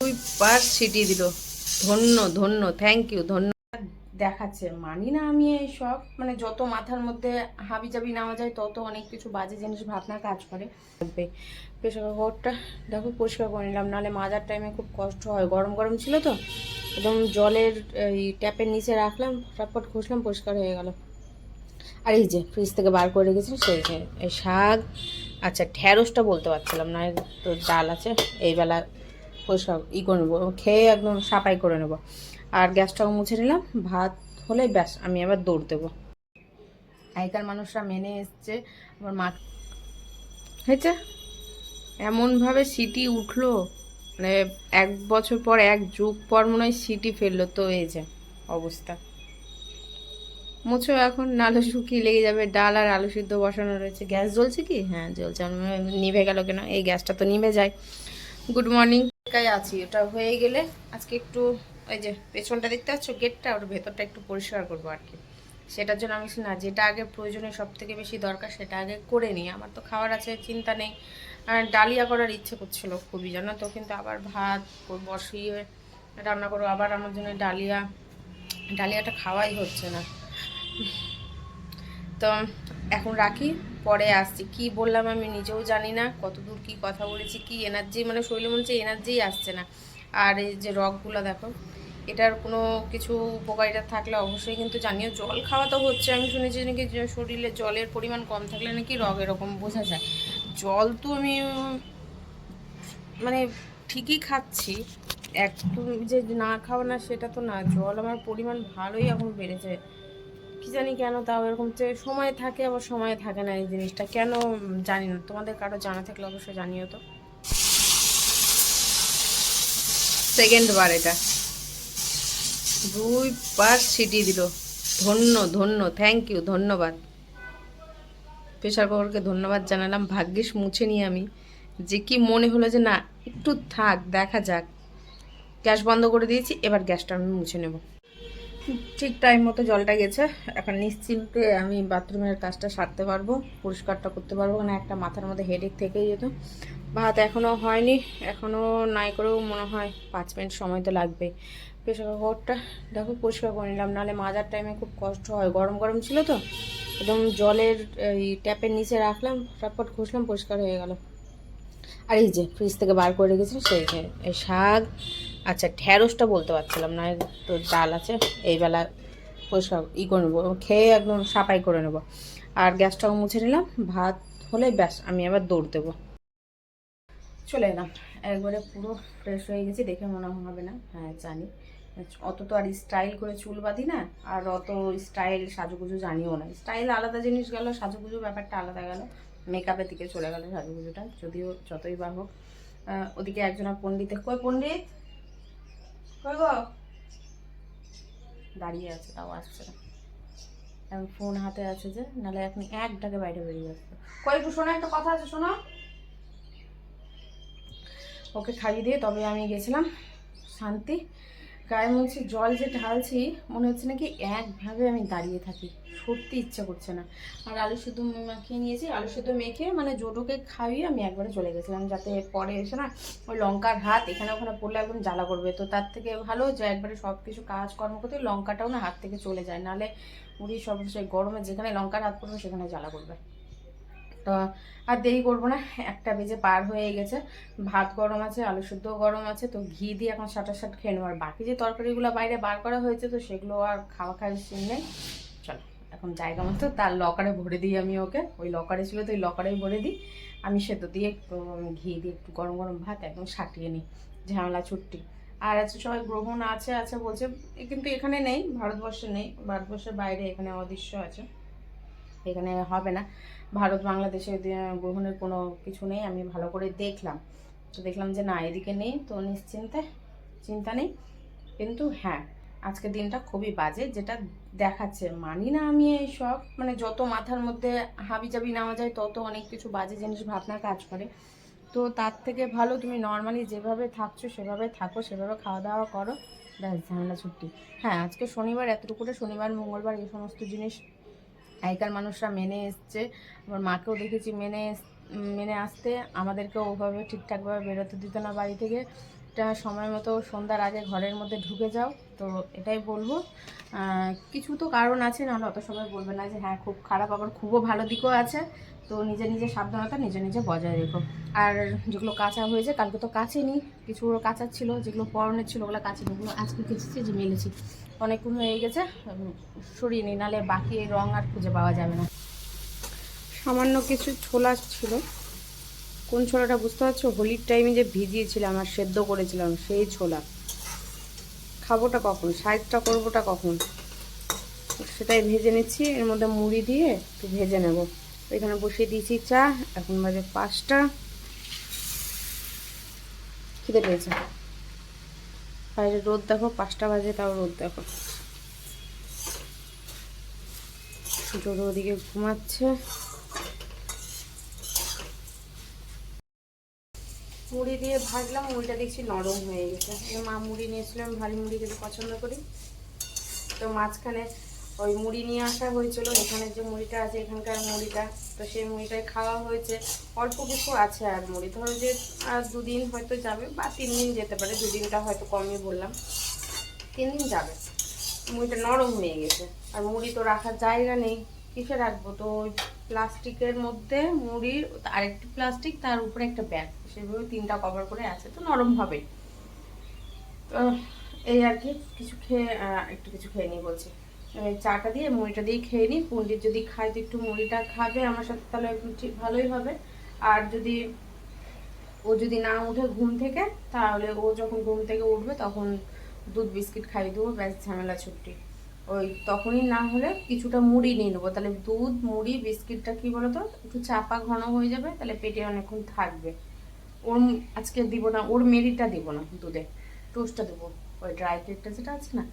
2বার city দিল। ধন্য ধন্য, থ্যাংক ইউ, ধন্য। দেখাচ্ছে মানি না আমি এই সব, মানে যত মাথার মধ্যে হাবি জাবি নেওয়া যায় তত অনেক কিছু বাজে জিনিস ভাবনা কাজ করে। প্রেশার কুকারটা দেখো পরিষ্কার করে নিলাম, নাহলে মাজার টাইমে খুব কষ্ট হয়। গরম গরম ছিল তো, একদম জলের এই ট্যাপের নিচে রাখলাম, ফটাফট ঘষলাম, পরিষ্কার হয়ে গেল। আর এই যে ফ্রিজ থেকে বার করে রেখেছি সেই যে এই শাক, আচ্ছা ঢ্যাঁড়সটা বলতে পারছিলাম না, তো ডাল আছে, এই বেলা পরিষ্কার করে নেবো, খেয়ে একদম সাফাই করে নেবো। আর গ্যাসটাও মুছে নিলাম, ভাত হলে ব্যাস আমি আবার দৌড় দেবো। আগেকার মানুষরা মেনে এসছে, আমার মা হয়েছে এমনভাবে সিটি উঠলো, মানে 1 বছর পর, 1 যুগ পর মনে হয় সিটি ফেললো, তো এই যে অবস্থা। মুছো এখন, নাহলে শুকিয়ে লেগে যাবে। ডাল আর আলু সিদ্ধ বসানো রয়েছে। গ্যাস জ্বলছে কি? হ্যাঁ জ্বলছে। নিভে গেল কেন? এই গ্যাসটা তো নিভে যায়। Good morning. আছি, ওটা হয়ে গেলে আজকে একটু ওই যে পেছনটা দেখতে পাচ্ছ গেটটা, ওর ভেতরটা একটু পরিষ্কার করবো আর কি। সেটার জন্য আমি না, যেটা আগে প্রয়োজনে সব থেকে বেশি দরকার সেটা আগে করে নিই। আমার তো খাওয়ার আছে, চিন্তা নেই। আর ডালিয়া করার ইচ্ছে করছিল খুবই, জানো তো, কিন্তু আবার ভাত বসিয়ে রান্না করবো, আবার আমার জন্য ডালিয়াটা খাওয়াই হচ্ছে না। তো এখন রাখি, পরে আসছি। কি বললাম আমি নিজেও জানি না, কতদূর কি কথা বলেছি, কি এনার্জি, মানে শরীরে মনে হচ্ছে এনার্জিই আসছে না। আর এই যে রগগুলো দেখো, এটার কোনো কিছু উপকারিতা থাকলে অবশ্যই কিন্তু জানিও। জল খাওয়া তো হচ্ছে, আমি শুনেছি নাকি শরীরে জলের পরিমাণ কম থাকলে নাকি রগ এরকম বোঝা যায়। জল তো আমি মানে ঠিকই খাচ্ছি, একটু যে না খাওয়া না সেটা তো না। জল আমার পরিমাণ ভালোই এখন বেড়েছে, কি জানি কেন, তাও এরকম যে সময় থাকে আবার সময় থাকে না। এই জিনিসটা কেন জানি না, তোমাদের কারো জানা থাকলে অবশ্যই জানিও তো। সেকেন্ড বার এটা, 2বার সিটি দিল। ধন্য ধন্য, থ্যাংক ইউ, ধন্যবাদ। প্রেশার কুকারকে ধন্যবাদ জানালাম। ভাগ্যিস মুছে নিয়ে আমি, যে কি মনে হলো যে না একটু থাক, দেখা যাক। গ্যাস বন্ধ করে দিয়েছি, এবার গ্যাসটা আমি মুছে নেব। ঠিক টাইম মতো জলটা গেছে, এখন নিশ্চিন্তে আমি বাথরুমের কাজটা সারতে পারবো, পরিষ্কারটা করতে পারবো। না একটা মাথার মধ্যে হেডেক থেকেই যেত। ভাত এখনও হয়নি, এখনও নাই করেও মনে হয় 5 মিনিট সময় তো লাগবে। প্রেশার কুকারটা দেখো পরিষ্কার করে নিলাম, নাহলে মাজার টাইমে খুব কষ্ট হয়। গরম গরম ছিল তো, একদম জলের এই ট্যাপের নিচে রাখলাম, ফটাফট ঘষলাম, পরিষ্কার হয়ে গেল। আর এই যে ফ্রিজ থেকে বার করে রেখেছি সেই যে এই শাক, আচ্ছা ঢ্যাঁড়সটা বলতে পারছিলাম না, তো ডাল আছে, এই বেলা পরিষ্কার করে নেবো, খেয়ে একদম সাফাই করে নেবো। আর গ্যাসটাও মুছে নিলাম, ভাত হলে ব্যাস আমি আবার দৌড় দেবো। চলে এলাম, একবারে পুরো ফ্রেশ হয়ে গেছি, দেখে মনে হবে না, হ্যাঁ জানি অত তো আর স্টাইল করে চুল বাঁধি না, আর অত স্টাইল সাজুগুজু জানিও না। স্টাইল আলাদা জিনিস গেল, সাজুগুজু ব্যাপারটা আলাদা গেল, মেকআপের দিকে চলে গেল সাজুগুজুটা, যদিও যতই বা হোক। ওদিকে একজনের পণ্ডিতে, কই পণ্ডিত, কই গো, দাঁড়িয়ে আছে, তাও আসছে না। এখন ফোন হাতে আছে যে, নাহলে এখন এক ডাকে বাইরে বেরিয়ে আসতো। কই একটু শোনো, একটা কথা আছে শোনো। ওকে খাইয়ে দিয়ে তবে আমি গেছিলাম শান্তি। গায়ে মুছে জল যে ঢালছি, মনে হচ্ছে নাকি একভাবে আমি দাঁড়িয়ে থাকি, সত্যি ইচ্ছা করছে না। আর আলু সিদ্ধ মাখিয়ে নিয়েছি, আলু সিদ্ধ মেখে মানে জোটোকে খাইয়ে আমি একবারে চলে গেছিলাম, যাতে পরে এসে না ওই লঙ্কার হাত এখানে ওখানে পড়লে একদম জ্বালা করবে। তো তার থেকে ভালো যে একবারে সব কিছু কাজকর্ম করতে লঙ্কাটাও না হাত থেকে চলে যায়, নাহলে মুড়ি সব সেই গরমে যেখানে লঙ্কার হাত পড়বে সেখানে জ্বালা করবে। তো আর দেরি করবো না, 1টা বেজে পার হয়ে গেছে। ভাত গরম আছে, আলু সিদ্ধও গরম আছে, তো ঘি দিয়ে এখন সাটাসাট খেয়ে নেবো। আর বাকি যে তরকারিগুলো বাইরে বার করা হয়েছে, তো সেগুলো আর খাওয়ার সিন নেই। চলো এখন জায়গা মতো তার লকারে ভরে দিই আমি ওকে, ওই লকারে ছিল তো ওই লকারেই ভরে দিই। আমি সেদ্ধ দিয়ে একটু ঘি দিয়ে একটু গরম গরম ভাত একদম সাটিয়ে নিই, ঝামেলা ছুটি। আর আছে সবাই গ্রহণ আছে আছে বলছে, কিন্তু এখানে নেই, ভারতবর্ষে নেই, ভারতবর্ষের বাইরে এখানে অদৃশ্য আছে, এখানে হবে না। ভারত বাংলাদেশে গ্রহণের কোনো কিছু নেই, আমি ভালো করে দেখলাম, তো দেখলাম যে না এদিকে নেই, তো নিশ্চিন্তে চিন্তা নেই। কিন্তু হ্যাঁ, আজকের দিনটা খুবই বাজে, যেটা দেখাচ্ছে মানি না আমি এই সব, মানে যত মাথার মধ্যে হাবি জাবি নেওয়া যায় তত অনেক কিছু বাজে জিনিস ভাবনা কাজ করে। তো তার থেকে ভালো তুমি নর্মালি যেভাবে থাকছো সেভাবে থাকো, সেভাবে খাওয়া দাওয়া করো, ব্যাস ঝামেলা ছুটি। হ্যাঁ আজকে শনিবার, এতটুকু শনিবার মঙ্গলবার এই সমস্ত জিনিস আগেকার মানুষরা মেনে এসছে। আমার মাকেও দেখেছি মেনে আসতে, আমাদেরকেও ওভাবে ঠিকঠাকভাবে বেরোতে দিত না বাড়ি থেকে, ঠিকটা সময় মতো সন্ধ্যার আগে ঘরের মধ্যে ঢুকে যাও। তো এটাই বলবো। কিছু তো কারণ আছে, নাহলে অত সবাই বলবে না যে হ্যাঁ খুব খারাপ, আবার খুবও ভালো দিকও আছে। তো নিজে নিজে সাবধানতা নিজে নিজে বজায় রেখো। আর যেগুলো কাঁচা হয়েছে, কালকে তো কাচেনি, কিছু কাঁচা ছিল, যেগুলো পরনের ছিল ওগুলো কাচেনি, ওগুলো আজকে কেচেছি, যে মেলেছি অনেকক্ষণ হয়ে গেছে, সরিয়ে নিই, নাহলে বাকি এই রঙ আর খুঁজে পাওয়া যাবে না। সামান্য কিছু ছোলা ছিল, কোন ছোলাটা বুঝতে পারছো? হোলির টাইমে যে ভিজিয়েছিলাম আর সেদ্ধ করেছিলাম সেই ছোলা। খাবোটা কখন, সাইডটা করবোটা কখন, সেটাই ভেজে নিচ্ছি। এর মধ্যে মুড়ি দিয়ে একটু ভেজে নেব। এখানে বসিয়ে দিয়েছি চা, এখন বাজে 5টা। খিদে পেয়েছে। বাইরে রোদ দেখো, 5টা বাজে তাও রোদ দেখো। জোর ওদিকে ঘুমাচ্ছে। মুড়ি দিয়ে ভাজলাম, মুড়িটা দেখছি নরম হয়ে গেছে। মা মুড়ি নিয়েছিলাম, ভারী মুড়ি খেতে পছন্দ করি। তো মাঝখানে ওই মুড়ি নিয়ে আসা হয়েছিল, এখানে যে মুড়িটা আছে এখানকার মুড়িটা, তো সেই মুড়িটাই খাওয়া হয়েছে। অল্প কিছু আছে আর মুড়ি, ধরো যে আর 2 দিন হয়তো যাবে, বা 3 দিন যেতে পারে, 2 দিনটা হয়তো কমই বললাম, 3 দিন যাবে। মুড়িটা নরম হয়ে গেছে। আর মুড়ি তো রাখার জায়গা নেই, কিসে রাখবো? তো ওই প্লাস্টিকের মধ্যে মুড়ির আরেকটি প্লাস্টিক, তার উপরে একটা ব্যাগ, সেভাবে 3টা কভার করে আছে, তো নরম হবে। তো এই আর কি, কিছু খেয়ে একটু কিছু খেয়ে নিই বলছি, চাটা দিয়ে মুড়িটা দিয়ে খেয়ে নিই। পন্ডিত যদি খায় তো একটু মুড়িটা খাবে আমার সাথে, তাহলে ঠিক ভালোই হবে। আর যদি ও যদি না উঠে ঘুম থেকে, তাহলে ও যখন ঘুম থেকে উঠবে তখন দুধ বিস্কিট খাইয়ে দেবো, ব্যাস ঝামেলা ছুটি। ওই তখনই না হলে কিছুটা মুড়ি নিয়ে নেবো, তাহলে দুধ মুড়ি বিস্কিটটা কি বলতো একটু চাপা ঘন হয়ে যাবে, তাহলে পেটে অনেকক্ষণ থাকবে। ওর আজকে দিব না, ওর মেরিটা দিব না দুধে, টোস্টটা দেবো, ওই ড্রাই কেকটা যেটা আছে না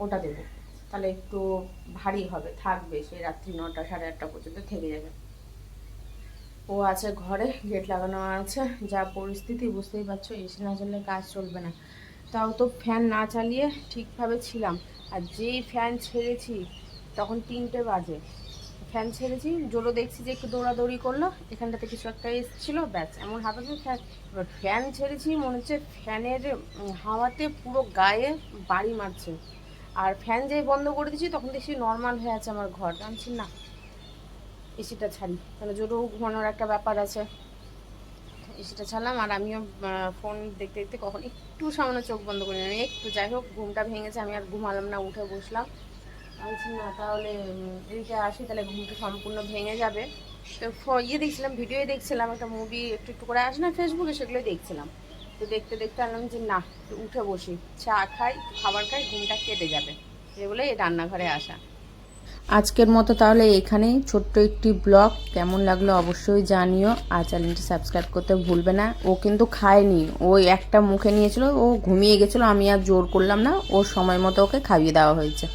ওটা দেবো, তাহলে একটু ভারী হবে, থাকবে সেই রাত্রি 9টা 8:30 পর্যন্ত থেকে যাবে। ও আছে ঘরে, গেট লাগানো আছে, যা পরিস্থিতি বুঝতেই পারছো, এসি না চললে কাজ চলবে না। তাও তো ফ্যান না চালিয়ে ঠিকভাবে ছিলাম। আর যেই ফ্যান ছেড়েছি তখন 3টে বাজে, ফ্যান ছেড়েছি, জোরও দেখছি যে একটু দৌড়াদৌড়ি করলো, এখানটাতে কিছু একটা এসেছিলো, ব্যাস এমন হাঁপাচ্ছে ফ্যান। এবার ফ্যান ছেড়েছি, মনে হচ্ছে ফ্যানের হাওয়াতে পুরো গায়ে বাড়ি মারছে। আর ফ্যান যেই বন্ধ করে দিচ্ছি তখন দেখছি নর্মাল হয়ে আছে আমার ঘর, জানছি না এসিটা ছাড়ি, তাহলে জোরেও ঘুমানোর একটা ব্যাপার আছে। এসিটা ছাড়লাম, আর আমিও ফোন দেখতে দেখতে কখন একটু সামনে চোখ বন্ধ করি, আমি একটু, যাই হোক ঘুমটা ভেঙেছে, আমি আর ঘুমালাম না, উঠে বসলাম। বলছি না তাহলে এদিকে আসি, তাহলে ঘুমটা সম্পূর্ণ ভেঙে যাবে। তো দেখছিলাম, ভিডিওই দেখছিলাম, একটা মুভি একটু একটু করে আসে না ফেসবুকে, সেগুলোই দেখছিলাম। তো দেখতে দেখতে আনলাম যে না উঠে বসি, চা খাই, খাবার খাই, ঘুমটা কেটে যাবে, এগুলোই এই রান্নাঘরে আসা। আজকের মতো তাহলে এখানেই ছোট্ট একটি ব্লগ, কেমন লাগলো অবশ্যই জানিও। আর চ্যানেলটি সাবস্ক্রাইব করতে ভুলবে না। ও কিন্তু খায়নি, ওই একটা মুখে নিয়েছিল, ও ঘুমিয়ে গেছিলো, আমি আর জোর করলাম না, ওর সময় মতো ওকে খাইয়ে দেওয়া হয়েছে।